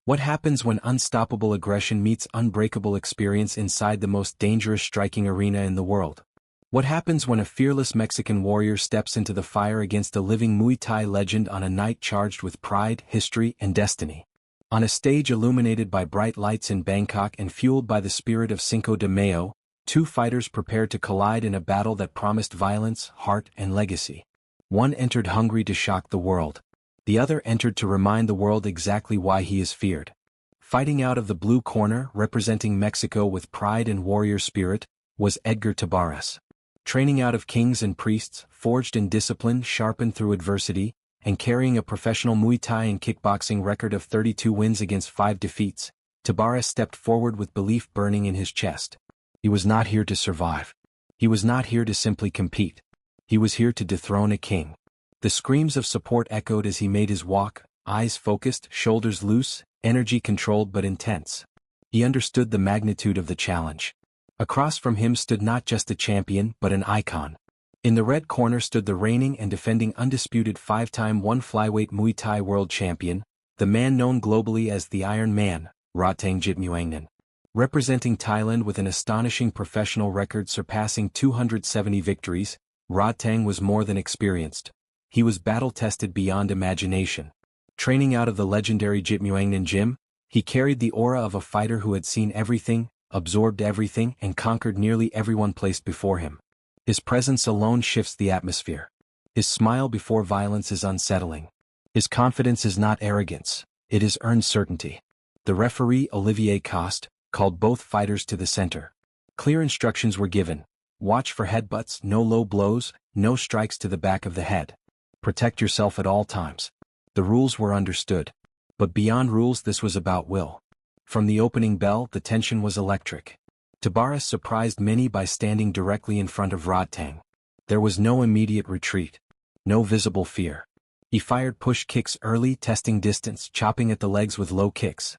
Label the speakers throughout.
Speaker 1: What happens when unstoppable aggression meets unbreakable experience inside the most dangerous striking arena in the world? What happens when a fearless Mexican warrior steps into the fire against a living Muay Thai legend on a night charged with pride, history, and destiny? On a stage illuminated by bright lights in Bangkok and fueled by the spirit of Cinco de Mayo, two fighters prepared to collide in a battle that promised violence, heart, and legacy. One entered hungry to shock the world. The other entered to remind the world exactly why he is feared. Fighting out of the blue corner, representing Mexico with pride and warrior spirit, was Edgar Tabares. Training out of kings and priests, forged in discipline, sharpened through adversity, and carrying a professional Muay Thai and kickboxing record of 32 wins against 5 defeats, Tabares stepped forward with belief burning in his chest. He was not here to survive. He was not here to simply compete. He was here to dethrone a king. The screams of support echoed as he made his walk, eyes focused, shoulders loose, energy controlled but intense. He understood the magnitude of the challenge. Across from him stood not just a champion but an icon. In the red corner stood the reigning and defending undisputed 5-time Flyweight Muay Thai world champion, the man known globally as the Iron Man, Rodtang Jitmuangnon. Representing Thailand with an astonishing professional record surpassing 270 victories, Rodtang was more than experienced. He was battle-tested beyond imagination. Training out of the legendary Jitmuangnon gym, he carried the aura of a fighter who had seen everything, absorbed everything, and conquered nearly everyone placed before him. His presence alone shifts the atmosphere. His smile before violence is unsettling. His confidence is not arrogance, it is earned certainty. The referee, Olivier Coste, called both fighters to the center. Clear instructions were given. Watch for headbutts, no low blows, no strikes to the back of the head. Protect yourself at all times. The rules were understood. But beyond rules, this was about will. From the opening bell, the tension was electric. Tabares surprised many by standing directly in front of Rodtang. There was no immediate retreat. No visible fear. He fired push kicks early, testing distance, chopping at the legs with low kicks.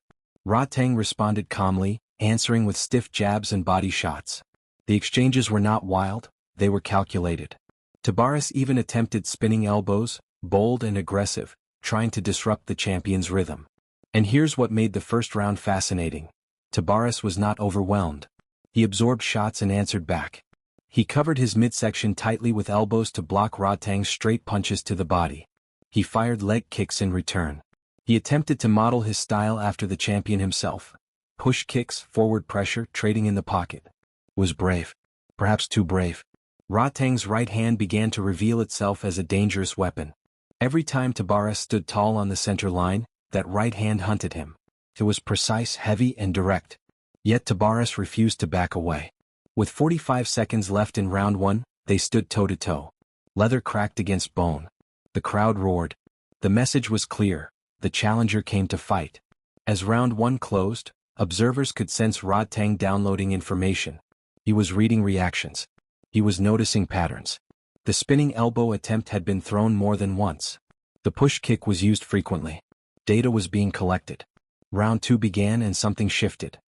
Speaker 1: Rodtang responded calmly, answering with stiff jabs and body shots. The exchanges were not wild, they were calculated. Tabares even attempted spinning elbows, bold and aggressive, trying to disrupt the champion's rhythm. And here's what made the first round fascinating. Tabares was not overwhelmed. He absorbed shots and answered back. He covered his midsection tightly with elbows to block Rodtang's straight punches to the body. He fired leg kicks in return. He attempted to model his style after the champion himself. Push kicks, forward pressure, trading in the pocket. Was brave. Perhaps too brave. Rodtang's right hand began to reveal itself as a dangerous weapon. Every time Tabares stood tall on the center line, that right hand hunted him. It was precise, heavy, and direct. Yet Tabares refused to back away. With 45 seconds left in round 1, they stood toe-to-toe. Leather cracked against bone. The crowd roared. The message was clear. The challenger came to fight. As round 1 closed, observers could sense Rodtang downloading information. He was reading reactions. He was noticing patterns. The spinning elbow attempt had been thrown more than once. The push kick was used frequently. Data was being collected. Round 2 began and something shifted.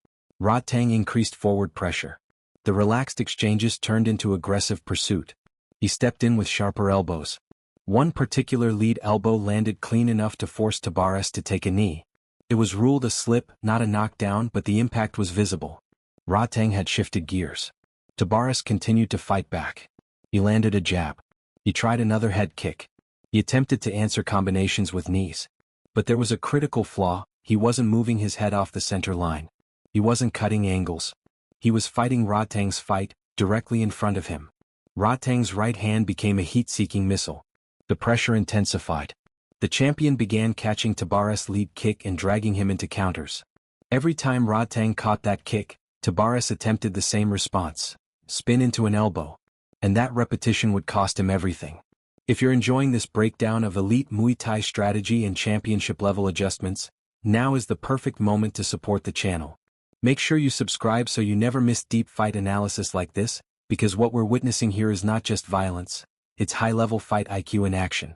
Speaker 1: Rodtang increased forward pressure. The relaxed exchanges turned into aggressive pursuit. He stepped in with sharper elbows. One particular lead elbow landed clean enough to force Tabares to take a knee. It was ruled a slip, not a knockdown, but the impact was visible. Rodtang had shifted gears. Tabares continued to fight back. He landed a jab. He tried another head kick. He attempted to answer combinations with knees. But there was a critical flaw. He wasn't moving his head off the center line. He wasn't cutting angles. He was fighting Rodtang's fight, directly in front of him. Rodtang's right hand became a heat-seeking missile. The pressure intensified. The champion began catching Tabares' lead kick and dragging him into counters. Every time Rodtang caught that kick, Tabares attempted the same response. Spin into an elbow. And that repetition would cost him everything. If you're enjoying this breakdown of elite Muay Thai strategy and championship-level adjustments, now is the perfect moment to support the channel. Make sure you subscribe so you never miss deep fight analysis like this, because what we're witnessing here is not just violence, it's high-level fight IQ in action.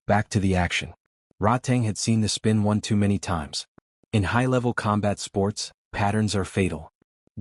Speaker 1: Back to the action. Rodtang had seen the spin one too many times. In high-level combat sports, patterns are fatal.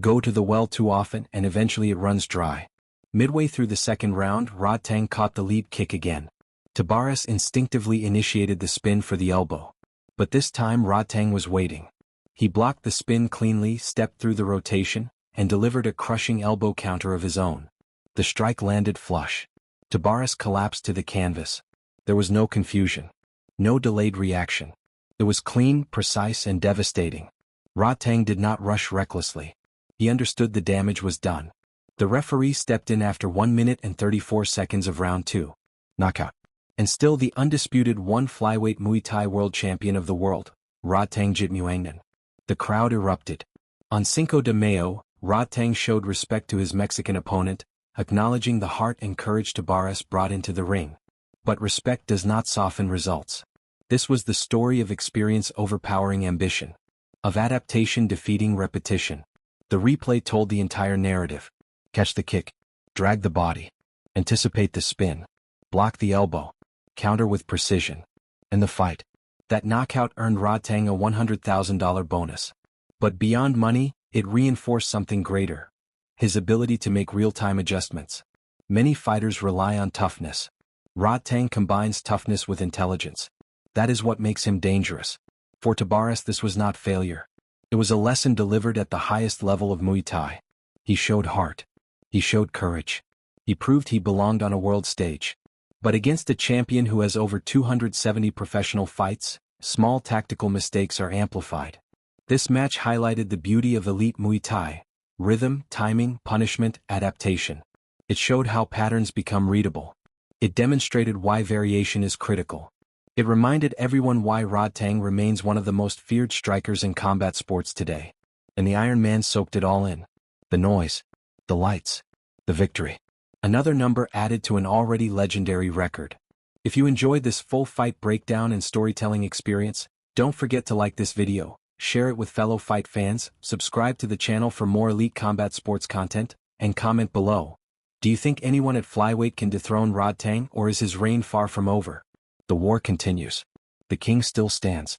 Speaker 1: Go to the well too often and eventually it runs dry. Midway through the second round, Rodtang caught the lead kick again. Tabares instinctively initiated the spin for the elbow. But this time Rodtang was waiting. He blocked the spin cleanly, stepped through the rotation, and delivered a crushing elbow counter of his own. The strike landed flush. Tabares collapsed to the canvas. There was no confusion. No delayed reaction. It was clean, precise, and devastating. Rodtang did not rush recklessly. He understood the damage was done. The referee stepped in after 1 minute and 34 seconds of round 2. Knockout. And still the undisputed flyweight Muay Thai world champion of the world, Rodtang Jitmuangnon. The crowd erupted. On Cinco de Mayo, Rodtang showed respect to his Mexican opponent, acknowledging the heart and courage Tabares brought into the ring. But respect does not soften results. This was the story of experience overpowering ambition. Of adaptation defeating repetition. The replay told the entire narrative. Catch the kick. Drag the body. Anticipate the spin. Block the elbow. Counter with precision. And the fight. That knockout earned Rodtang a $100,000 bonus. But beyond money, it reinforced something greater. His ability to make real-time adjustments. Many fighters rely on toughness. Rodtang combines toughness with intelligence. That is what makes him dangerous. For Tabares, this was not failure. It was a lesson delivered at the highest level of Muay Thai. He showed heart. He showed courage. He proved he belonged on a world stage. But against a champion who has over 270 professional fights, small tactical mistakes are amplified. This match highlighted the beauty of elite Muay Thai. Rhythm, timing, punishment, adaptation. It showed how patterns become readable. It demonstrated why variation is critical. It reminded everyone why Rodtang remains one of the most feared strikers in combat sports today. And the Iron Man soaked it all in. The noise. The lights. The victory. Another number added to an already legendary record. If you enjoyed this full fight breakdown and storytelling experience, don't forget to like this video, share it with fellow fight fans, subscribe to the channel for more elite combat sports content, and comment below. Do you think anyone at Flyweight can dethrone Rodtang, or is his reign far from over? The war continues. The king still stands.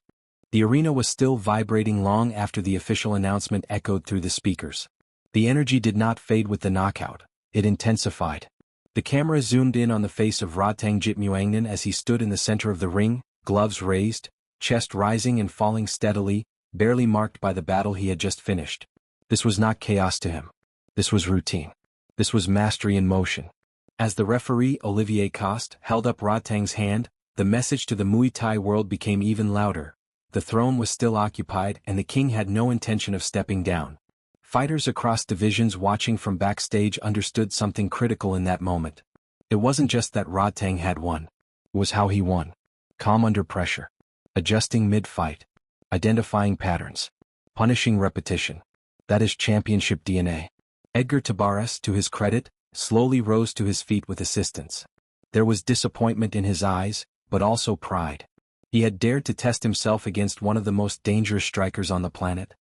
Speaker 1: The arena was still vibrating long after the official announcement echoed through the speakers. The energy did not fade with the knockout. It intensified. The camera zoomed in on the face of Rodtang Jitmuangnon as he stood in the center of the ring, gloves raised, chest rising and falling steadily, barely marked by the battle he had just finished. This was not chaos to him. This was routine. This was mastery in motion. As the referee, Olivier Coste, held up Rodtang's hand, the message to the Muay Thai world became even louder. The throne was still occupied and the king had no intention of stepping down. Fighters across divisions watching from backstage understood something critical in that moment. It wasn't just that Rodtang had won. It was how he won. Calm under pressure. Adjusting mid-fight. Identifying patterns. Punishing repetition. That is championship DNA. Edgar Tabares, to his credit, slowly rose to his feet with assistance. There was disappointment in his eyes, but also pride. He had dared to test himself against one of the most dangerous strikers on the planet.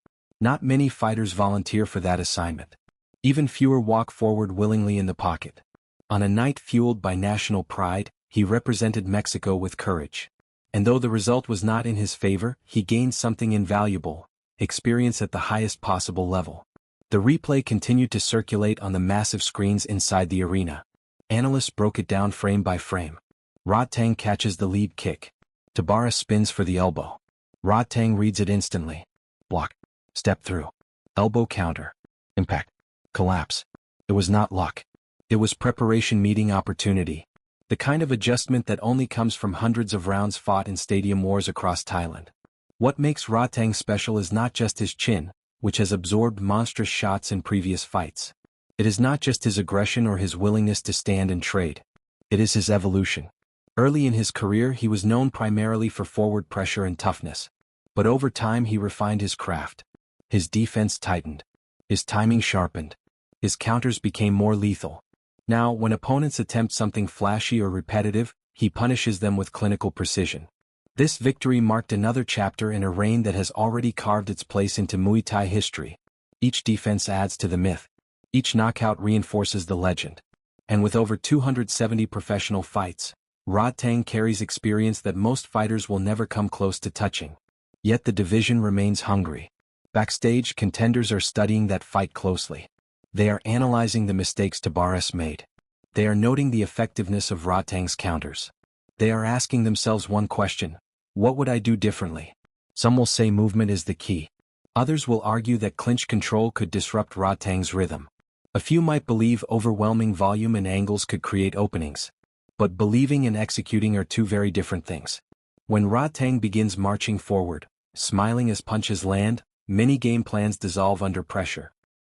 Speaker 1: Not many fighters volunteer for that assignment. Even fewer walk forward willingly in the pocket. On a night fueled by national pride, he represented Mexico with courage. And though the result was not in his favor, he gained something invaluable: experience at the highest possible level. The replay continued to circulate on the massive screens inside the arena. Analysts broke it down frame by frame. Rodtang catches the lead kick. Tabares spins for the elbow. Rodtang reads it instantly. Block. Step through. Elbow counter. Impact. Collapse. It was not luck. It was preparation meeting opportunity. The kind of adjustment that only comes from hundreds of rounds fought in stadium wars across Thailand. What makes Rodtang special is not just his chin, which has absorbed monstrous shots in previous fights. It is not just his aggression or his willingness to stand and trade. It is his evolution. Early in his career he was known primarily for forward pressure and toughness. But over time he refined his craft. His defense tightened. His timing sharpened. His counters became more lethal. Now, when opponents attempt something flashy or repetitive, he punishes them with clinical precision. This victory marked another chapter in a reign that has already carved its place into Muay Thai history. Each defense adds to the myth. Each knockout reinforces the legend. And with over 270 professional fights, Rodtang carries experience that most fighters will never come close to touching. Yet the division remains hungry. Backstage, contenders are studying that fight closely. They are analyzing the mistakes Tabares made. They are noting the effectiveness of Rodtang's counters. They are asking themselves one question: what would I do differently? Some will say movement is the key. Others will argue that clinch control could disrupt Rodtang's rhythm. A few might believe overwhelming volume and angles could create openings. But believing and executing are two very different things. When Rodtang begins marching forward, smiling as punches land, many game plans dissolve under pressure.